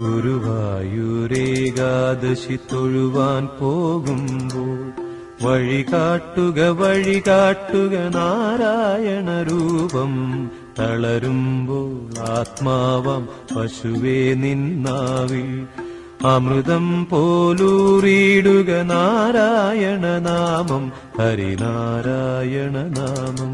ഗുരുവായൂരേകാദശി തൊഴുവാൻ പോകുമ്പോൾ വഴികാട്ടുക നാരായണ രൂപം. തളരുമ്പോൾ ആത്മാവം പശുവേ നിന്നാവിൽ അമൃതം പോലൂറിയിടുക നാരായണ നാമം, ഹരിനാരായണ നാമം.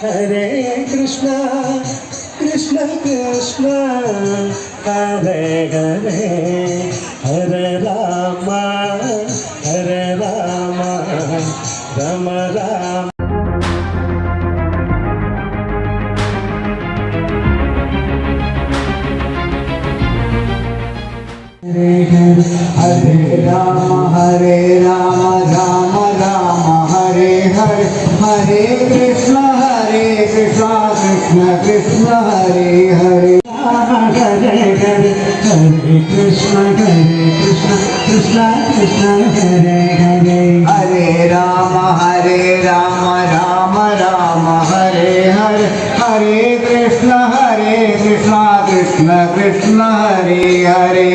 Hare Krishna, Krishna Krishna, Hare Hare, Hare Rama, Hare Rama, Rama Rama. Hare Rama, Hare Rama, Rama Rama, Hare Hare, Hare Krishna, Krishna Krishna, Krishna Hare Hare, Hare Hare, Hare Krishna, Krishna Krishna, Hare Hare, Hare Rama, Rama Rama, Hare Hare, Hare Krishna, Krishna Krishna, Hare Hare.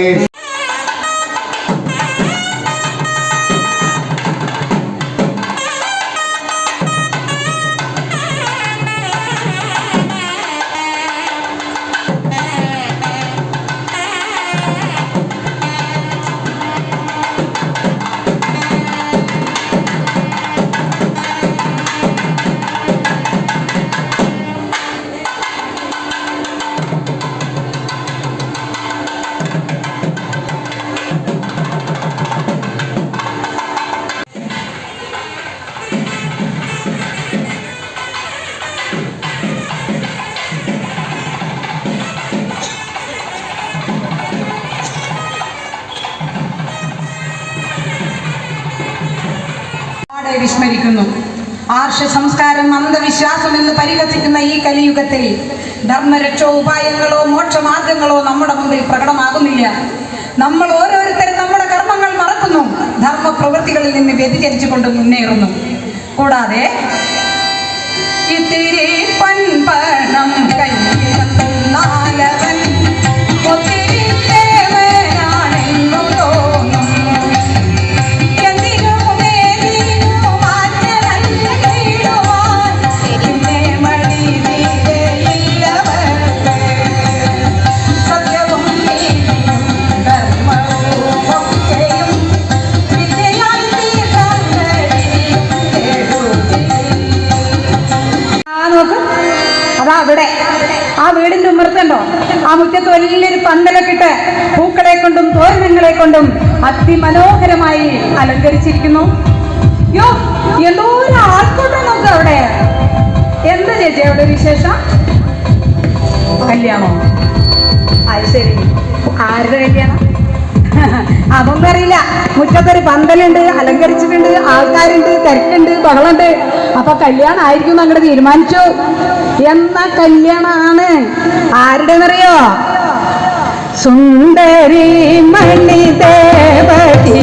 വിസ്മരിക്കുന്നു. ആർഷ സംസ്കാരം, അന്ധവിശ്വാസം എന്ന് പരിഹസിക്കുന്ന ഈ കലിയുഗത്തിൽ ധർമ്മരക്ഷോ ഉപായങ്ങളോ മോക്ഷമാർഗങ്ങളോ നമ്മുടെ മുമ്പിൽ പ്രകടമാകുന്നില്ല. നമ്മൾ ഓരോരുത്തരും നമ്മുടെ കർമ്മങ്ങൾ മറക്കുന്നു, ധർമ്മ പ്രവൃത്തികളിൽ നിന്ന് വ്യതിചരിച്ചുകൊണ്ട് മുന്നേറുന്നു. കൂടാതെ ഇത്തിരി പണം കയ്യിലെന്നാലവൻ ഒത്തിരി ദേവനാണെന്നു തോന്നും. മടി വീടിന്റെ ഉമ്മർത്തുണ്ടോ, ആ മുറ്റത്ത് വലിയൊരു പന്തലൊക്കെ ഇട്ട് പൂക്കളെ കൊണ്ടും തോരണങ്ങളെ കൊണ്ടും അതിമനോഹരമായി അലങ്കരിച്ചിരിക്കുന്നു. യോ, എന്തോ ഒരു ആൾക്കൂട്ടം നോക്ക് അവിടെ. എന്താ ചേച്ചി അവിടെ വിശേഷം? കല്യാണോ? അത് ശരി. ആരുടെ കല്യാണം? അതൊന്നും അറിയില്ല. മുറ്റത്തൊരു പന്തലുണ്ട്, അലങ്കരിച്ചിട്ടുണ്ട്, ആൾക്കാരുണ്ട്, തിരക്കുണ്ട്, ബഹളുണ്ട്. അപ്പൊ കല്യാണം ആയിരിക്കും അങ്ങോട്ട് തീരുമാനിച്ചു. എന്നാ കല്യാണാണ്. ആരുടെന്നറിയോ? സുന്ദരി മണി ദേവതി